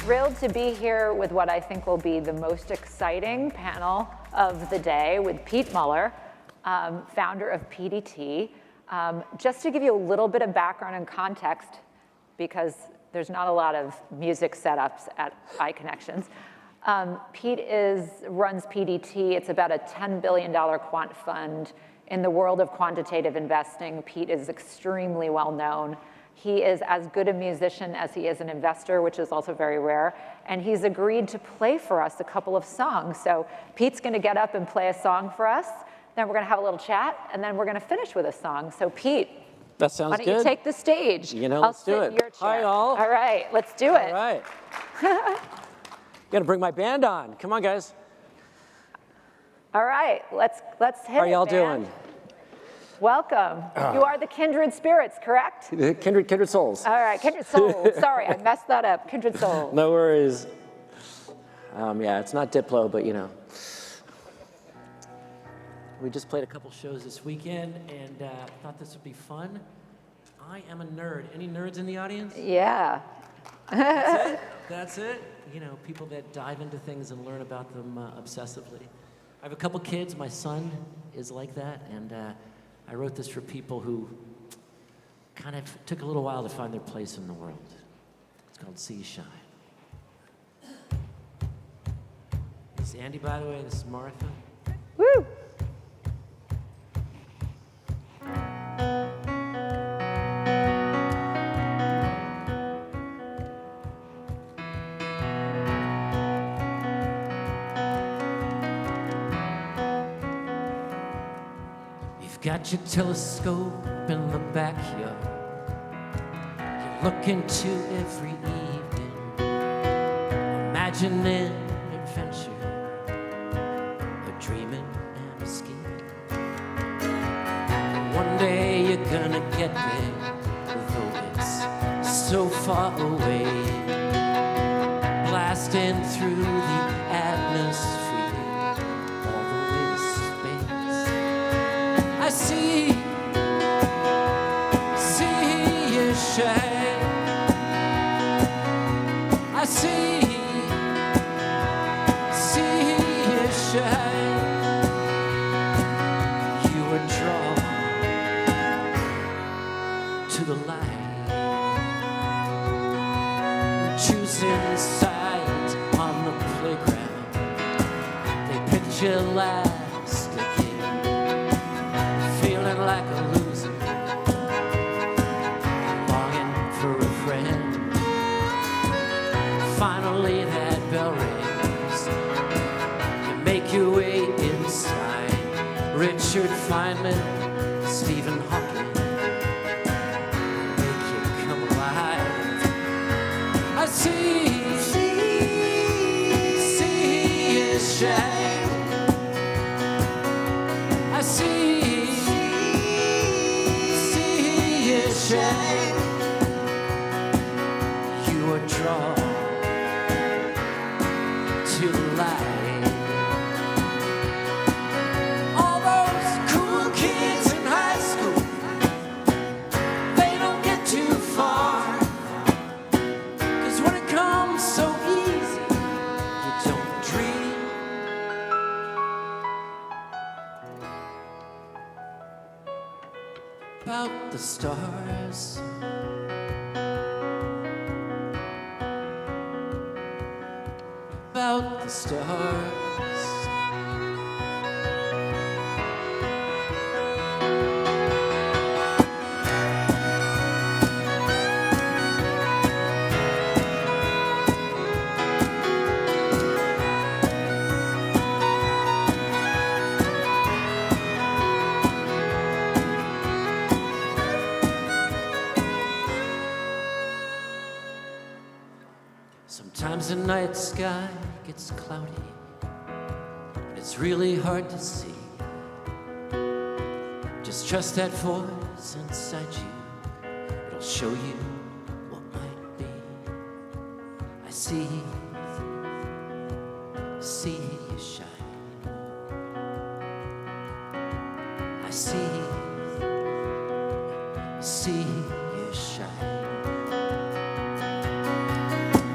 thrilled to be here with what I think will be the most exciting panel of the day with Pete Muller, founder of PDT. Just to give you a little bit of background and context, because there's not a lot of music setups at iConnections. Pete runs PDT. It's about a $10 billion quant fund. In the world of quantitative investing, Pete is extremely well known. He is as good a musician as he is an investor, which is also very rare. And he's agreed to play for us a couple of songs. So Pete's going to get up and play a song for us. Then we're going to have a little chat, and then we're going to finish with a song. So Pete, that sounds why don't you take the stage? Let's do it. Hi, all. All right, let's do it. All right. Got to bring my band on. Come on, guys. All right, let's hit it, How are y'all doing? Welcome. You are the kindred spirits, correct? Kindred souls. All right, kindred souls. Sorry, I messed that up. Kindred souls. No worries. Yeah, it's not Diplo, but you know. We just played a couple shows this weekend, and thought this would be fun. I am a nerd. Any nerds in the audience? Yeah. That's it? That's it? You know, people that dive into things and learn about them obsessively. I have a couple kids. My son is like that, and I wrote this for people who kind of took a little while to find their place in the world. It's called See You Shine. This is Andy, by the way. This is Martha. Woo! Got your telescope in the backyard. You look into every evening, imagining adventure, a dreaming and a scheming. One day you're gonna get there, though it's so far away, blasting through the atmosphere. I see you shine. I see you shine. You are drawn to the light, choosing sides on the playground. They picture life. Like a loser, longing for a friend. Finally that bell rings. You make your way inside. Richard Feynman, Stephen Hawking, make you come alive. I see you shine. I see shine. You are drawn to light. All those cool kids in high school, they don't get too far. 'Cause when it comes so easy, you don't dream. About the stars. About the stars. Sometimes the night sky gets cloudy, and it's really hard to see. Just trust that voice inside you. It'll show you what might be. I see you shine. I see you shine.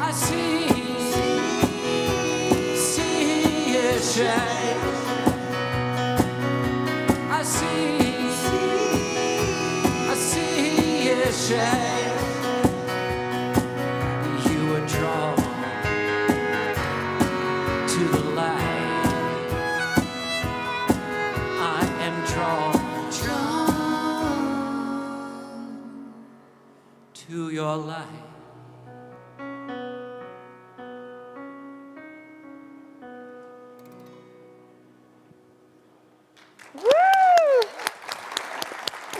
I see shine. I see you shine. You were drawn to the light. I am drawn to your light.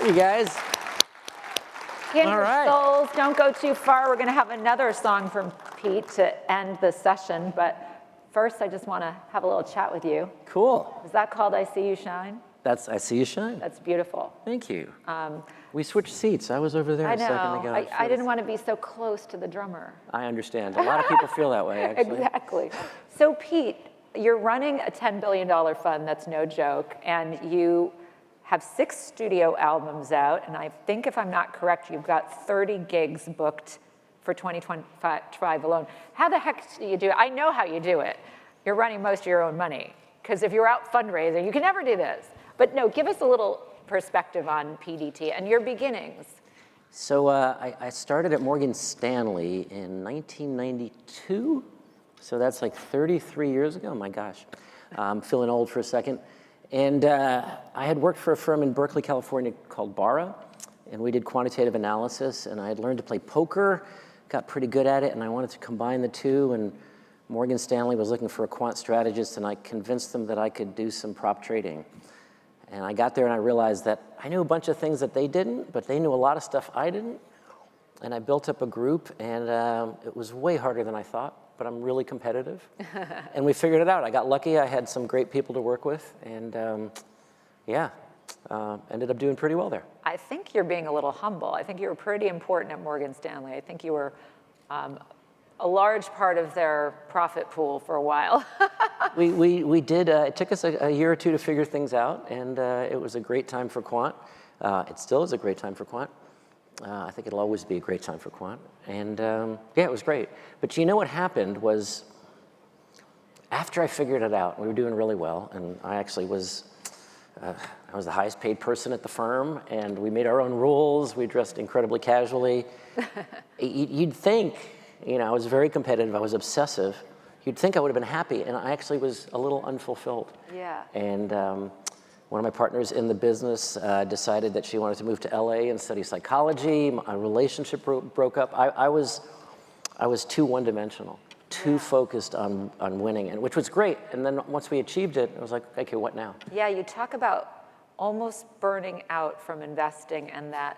You guys. Kindred All right. souls, don't go too far. We're going to have another song from Pete to end the session, but first I just want to have a little chat with you. Cool. Is that called I See You Shine? That's I See You Shine. That's beautiful. Thank you. We switched seats. I was over there I a second know. ago. I didn't want to be so close to the drummer. I understand. A lot of people feel that way, actually. Exactly. So Pete, you're running a $10 billion fund, that's no joke, and you have 6 studio albums out, and I think if I'm not correct, you've got 30 gigs booked for 2025 alone. How the heck do you do it? I know how you do it. You're running most of your own money, because if you're out fundraising, you can never do this. But no, give us a little perspective on PDT and your beginnings. So I started at Morgan Stanley in 1992. So that's like 33 years ago. My gosh, I'm feeling old for a second. And I had worked for a firm in Berkeley, California called Barra, and we did quantitative analysis, and I had learned to play poker, got pretty good at it, and I wanted to combine the two, and Morgan Stanley was looking for a quant strategist, and I convinced them that I could do some prop trading. And I got there and I realized that I knew a bunch of things that they didn't, but they knew a lot of stuff I didn't. And I built up a group, and it was way harder than I thought, but I'm really competitive. And we figured it out. I got lucky. I had some great people to work with, and ended up doing pretty well there. I think you're being a little humble. I think you were pretty important at Morgan Stanley. I think you were a large part of their profit pool for a while. We did, it took us a year or two to figure things out, and it was a great time for Quant. It still is a great time for Quant. I think it'll always be a great time for Quant. And yeah, it was great. But you know what happened was, after I figured it out, we were doing really well, and I actually was, I was the highest paid person at the firm, and we made our own rules. We dressed incredibly casually. You'd think, you know, I was very competitive, I was obsessive. You'd think I would have been happy, and I actually was a little unfulfilled. Yeah. And one of my partners in the business decided that she wanted to move to LA and study psychology. My relationship broke up. I was too one-dimensional, too focused on winning, and which was great. And then once we achieved it, I was like, okay, what now? Yeah, you talk about almost burning out from investing, and that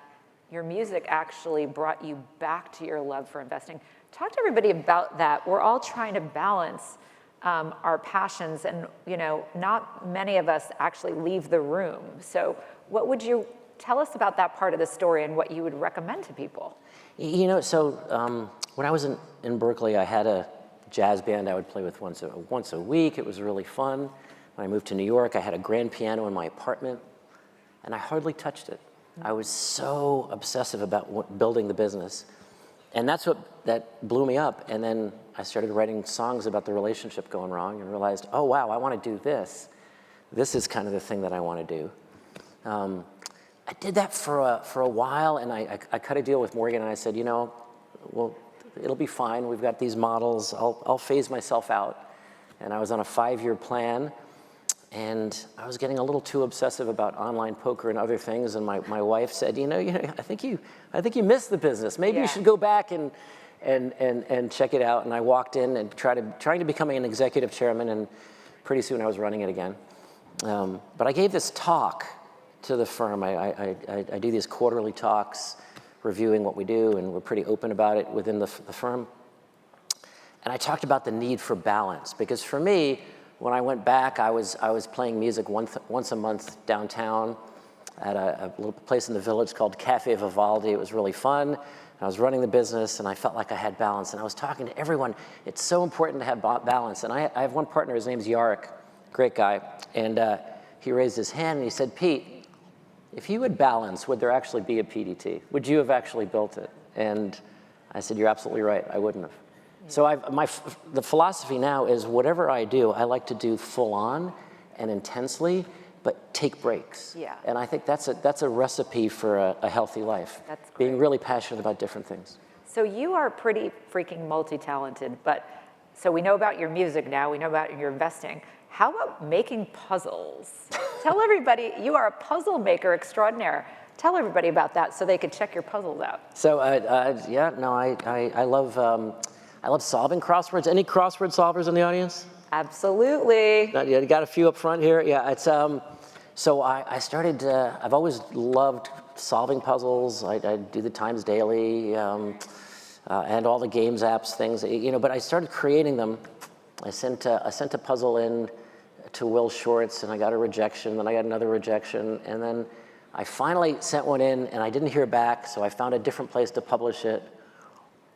your music actually brought you back to your love for investing. Talk to everybody about that. We're all trying to balance our passions, and you know, not many of us actually leave the room. So what would you tell us about that part of the story and what you would recommend to people? You know, so when I was in Berkeley, I had a jazz band I would play with once a week. It was really fun. When I moved to New York, I had a grand piano in my apartment, and I hardly touched it. I was so obsessive about building the business. And that blew me up. And then I started writing songs about the relationship going wrong and realized, oh, wow, I want to do this. This is kind of the thing that I want to do. I did that for a while, and I cut a deal with Morgan, and I said, you know, well, it'll be fine. We've got these models. I'll phase myself out. And I was on a 5-year plan, and I was getting a little too obsessive about online poker and other things. And my wife said, you know, I think you missed the business. Maybe you should go back and check it out. And I walked in and trying to become an executive chairman, and pretty soon I was running it again. But I gave this talk to the firm. I do these quarterly talks reviewing what we do, and we're pretty open about it within the firm. And I talked about the need for balance, because for me, when I went back, I was playing music once a month downtown at a little place in the Village called Cafe Vivaldi. It was really fun. I was running the business, and I felt like I had balance. And I was talking to everyone. It's so important to have balance. And I have one partner. His name's Yarek, great guy. And he raised his hand, and he said, Pete, if you had balance, would there actually be a PDT? Would you have actually built it? And I said, you're absolutely right. I wouldn't have. So the philosophy now is whatever I do, I like to do full on and intensely, but take breaks. Yeah. And I think that's a recipe for a healthy life. That's great. Being really passionate about different things. So you are pretty freaking multi-talented, but so we know about your music now, we know about your investing. How about making puzzles? Tell everybody, you are a puzzle maker extraordinaire. Tell everybody about that so they could check your puzzles out. So yeah, no, I love solving crosswords. Any crossword solvers in the audience? Absolutely. You got a few up front here. Yeah, it's so I started. I've always loved solving puzzles. I do the Times Daily and all the games apps things. But I started creating them. I sent a puzzle in to Will Shortz, and I got a rejection. Then I got another rejection, and then I finally sent one in, and I didn't hear back. So I found a different place to publish it.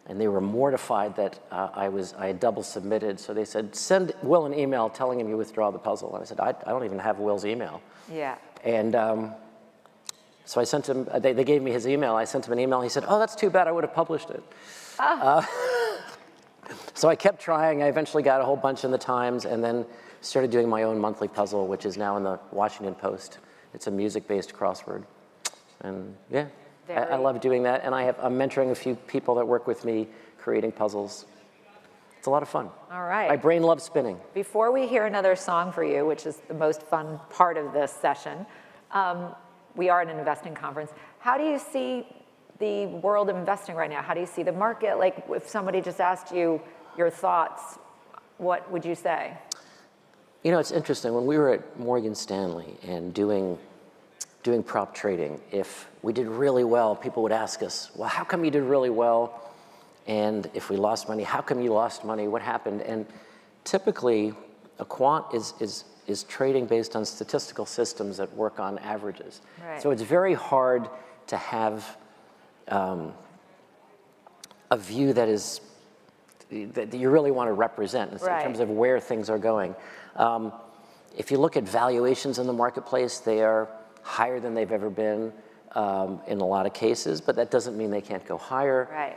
And they were mortified that I had double submitted. So they said, send Will an email telling him you withdraw the puzzle. And I said, I don't even have Will's email. Yeah. And so I sent him, they gave me his email. I sent him an email. He said, oh, that's too bad. I would have published it. So I kept trying. I eventually got a whole bunch in the Times and then started doing my own monthly puzzle, which is now in the Washington Post. It's a music-based crossword. And yeah. I love doing that, and I'm mentoring a few people that work with me creating puzzles. It's a lot of fun. All right. My brain loves spinning. Before we hear another song for you, which is the most fun part of this session, we are at an investing conference. How do you see the world of investing right now? How do you see the market? Like, if somebody just asked you your thoughts, what would you say? It's interesting. When we were at Morgan Stanley and doing prop trading, if we did really well, people would ask us, well, how come you did really well? And if we lost money, how come you lost money? What happened? And typically, a quant is trading based on statistical systems that work on averages. Right. So it's very hard to have a view that you really want to represent in terms of where things are going. If you look at valuations in the marketplace, they are higher than they've ever been in a lot of cases, but that doesn't mean they can't go higher. Right.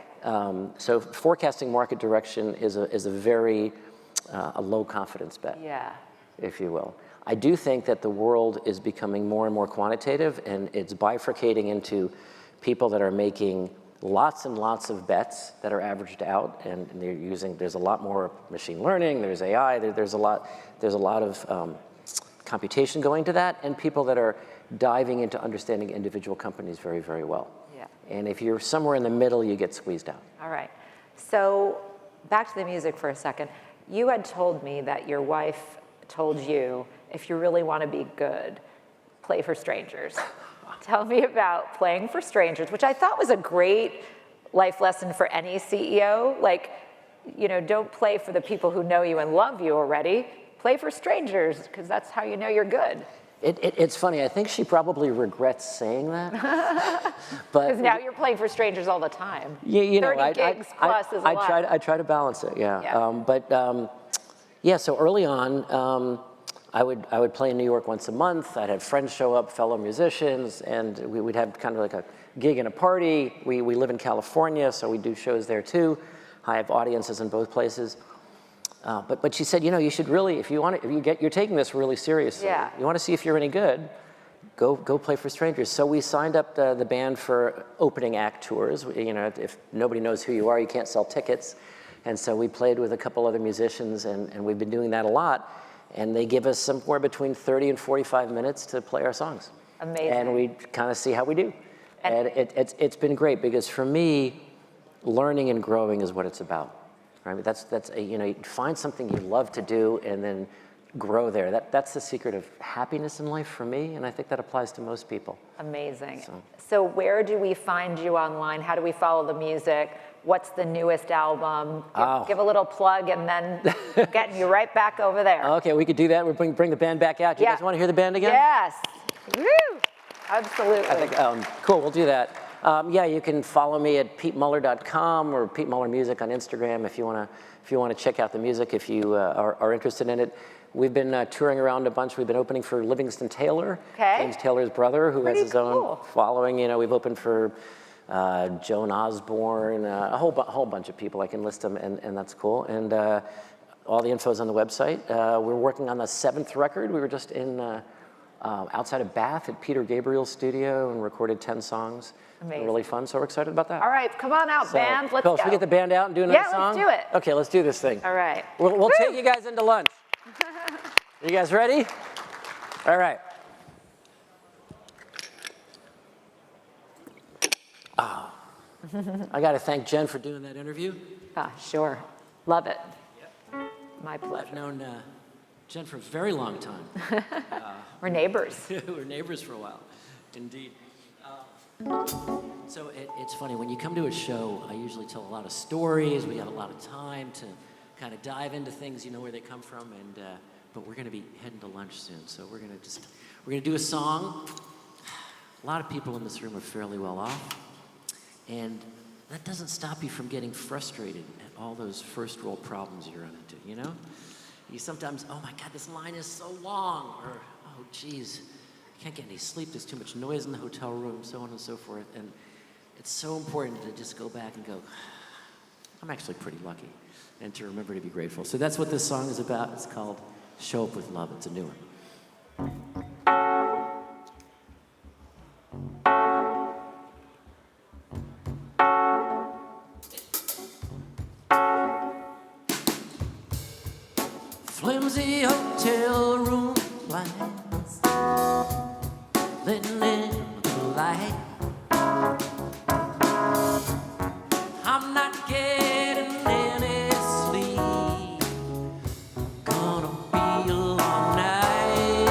So forecasting market direction is a very low confidence bet, if you will. I do think that the world is becoming more and more quantitative, and it's bifurcating into people that are making lots and lots of bets that are averaged out, and there's a lot more machine learning, there's AI, there's a lot of computation going to that, and people that are diving into understanding individual companies very, very well. Yeah. And if you're somewhere in the middle, you get squeezed out. All right. So back to the music for a second. You had told me that your wife told you, if you really want to be good, play for strangers. Tell me about playing for strangers, which I thought was a great life lesson for any CEO. Like, don't play for the people who know you and love you already. Play for strangers, because that's how you know you're good. It's funny. I think she probably regrets saying that. Because now you're playing for strangers all the time. Yeah, 30 gigs plus is a lot. I try to balance it. Yeah. So early on, I would play in New York once a month. I'd have friends show up, fellow musicians, and we'd have kind of like a gig and a party. We live in California, so we do shows there too. I have audiences in both places. But she said, you should really, you're taking this really seriously. Yeah. You want to see if you're any good, go play for strangers. So we signed up the band for opening act tours. If nobody knows who you are, you can't sell tickets. And so we played with a couple other musicians, and we've been doing that a lot. And they give us somewhere between 30 and 45 minutes to play our songs. Amazing. And we kind of see how we do. And it's been great, because for me, learning and growing is what it's about. Right? You find something you love to do and then grow there. That's the secret of happiness in life for me, and I think that applies to most people. Amazing. So where do we find you online? How do we follow the music? What's the newest album? Give a little plug, and then getting you right back over there. Okay, we could do that. We'll bring the band back out. Do you guys want to hear the band again? Yes. Woo! Absolutely. I think, cool, we'll do that. You can follow me at PeteMuller.com or Pete Muller Music on Instagram if you want to check out the music, if you are interested in it. We've been touring around a bunch. We've been opening for Livingston Taylor, James Taylor's brother, who has his own following. We've opened for Joan Osborne, a whole bunch of people. I can list them, and that's cool. And all the info's on the website. We're working on the 7th record. We were just in outside of Bath at Peter Gabriel's studio and recorded 10 songs. Amazing. Really fun, so we're excited about that. All right, come on out, band. Let's go. Should we get the band out and do another song? Yeah, let's do it. Okay, let's do this thing. All right. We'll take you guys into lunch. You guys ready? All right. Oh. I got to thank Jen for doing that interview. Sure. Love it. Yep. My pleasure. I've known Jen for a very long time. We're neighbors. We're neighbors for a while, indeed. So it's funny, when you come to a show, I usually tell a lot of stories. We got a lot of time to kind of dive into things, you know where they come from, and but we're going to be heading to lunch soon, so we're going to do a song. A lot of people in this room are fairly well off, and that doesn't stop you from getting frustrated at all those first world problems you run into, you know? You sometimes, oh my God, this line is so long, or oh geez, I can't get any sleep, there's too much noise in the hotel room, so on and so forth. And it's so important to just go back and go, I'm actually pretty lucky, and to remember to be grateful. So that's what this song is about. It's called Show Up With Love. It's a new one. Flimsy hotel room blinds, letting in the light. I'm not getting any sleep. Gonna be a long night.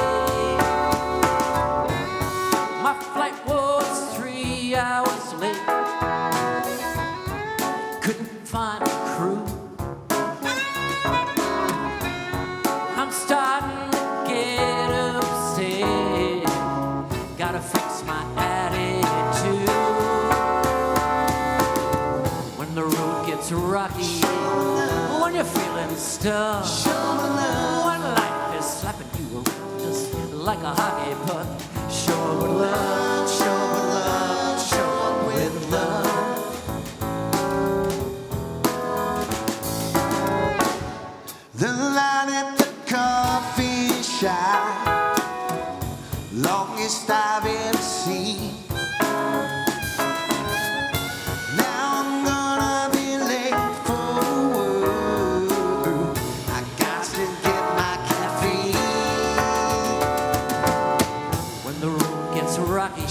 My flight was 3 hours late. Couldn't find a crew. I'm starting to get upset. Gotta fix my attitude. When the road gets rocky, when you're feeling stuck, when life is slapping you around just like a hockey puck, show up with love, show up with love, show up with love. The line at the coffee shop, longest I've ever seen. Now I'm gonna be late for work. I got to get my caffeine. When the road gets rocky,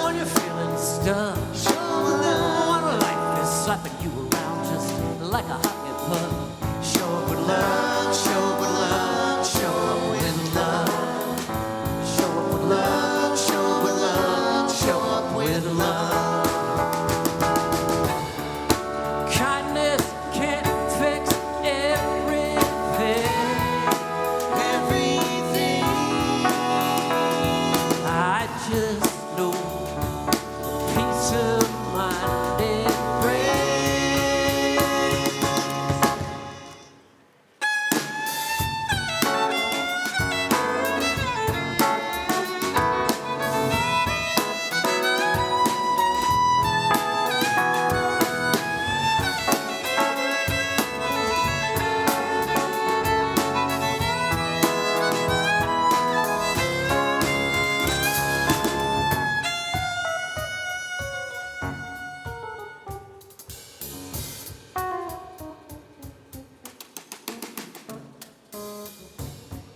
when you're feeling stuck, when life is slapping you around just like a hockey puck. Show up with love, show up with love, show up with love. Show up with love, show up with love, show up with love. Kindness can't fix everything. I just know peace of mind it brings.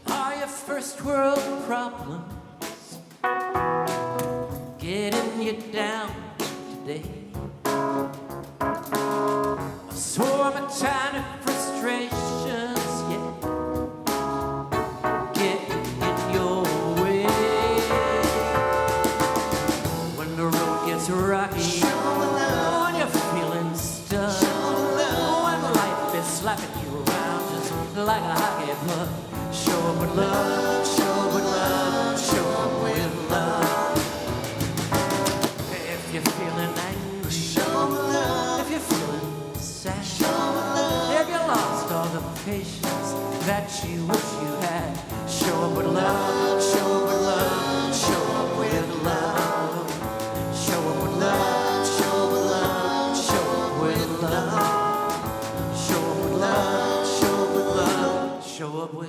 Are your first world problems getting you down today? A swarm of tiny frustrations, yeah, getting in your way. When the road gets rocky, when you're feeling stuck, when life is slapping you around just like a hockey puck. Show up with love, show up with love, show up with love. If you're feeling angry, if you're feeling sad, if you lost all the patience that you wish you had, show up with love, show up with love, show up with love, show up with love. away.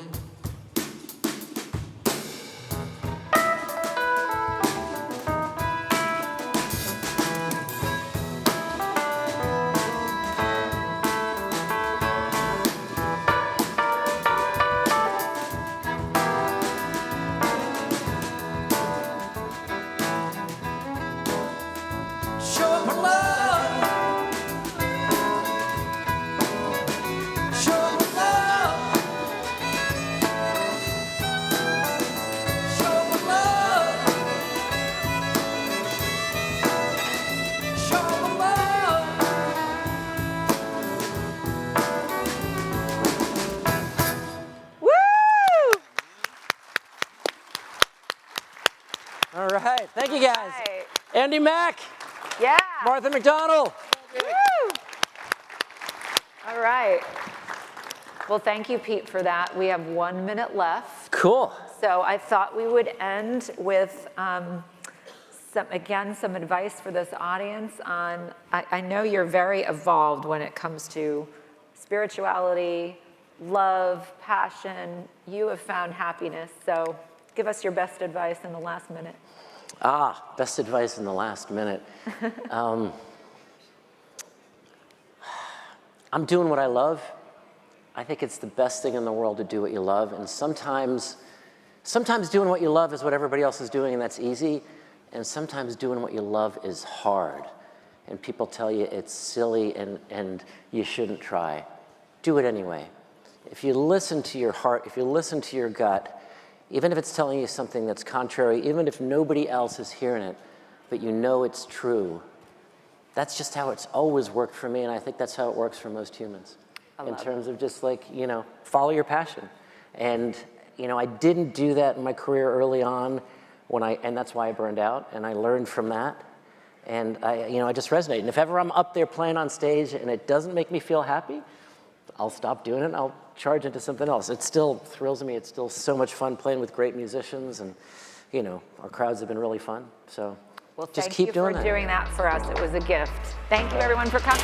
Show my love. Show my love. Show my love. Show my love. Woo! All right, thank you guys. Right. Andy Mack, Yeah. Martha McDonald. Woo! All right. Well, thank you, Pete, for that. We have 1 minute left. Cool. So I thought we would end with some advice for this audience on, I know you're very evolved when it comes to spirituality, love, passion. You have found happiness. So give us your best advice in the last minute. Best advice in the last minute. I'm doing what I love. I think it's the best thing in the world to do what you love. And sometimes doing what you love is what everybody else is doing, and that's easy. And sometimes doing what you love is hard. And people tell you it's silly and you shouldn't try. Do it anyway. If you listen to your heart, if you listen to your gut, even if it's telling you something that's contrary, even if nobody else is hearing it, but you know it's true, that's just how it's always worked for me, and I think that's how it works for most humans. In terms of just like, follow your passion. And, I didn't do that in my career early on and that's why I burned out, and I learned from that. And I just resonate. And if ever I'm up there playing on stage and it doesn't make me feel happy, I'll stop doing it and I'll charge into something else. It still thrills me. It's still so much fun playing with great musicians, and, our crowds have been really fun. So Well, just thank keep you doing for that. doing that for us. It was a gift. Thank you, everyone, for coming.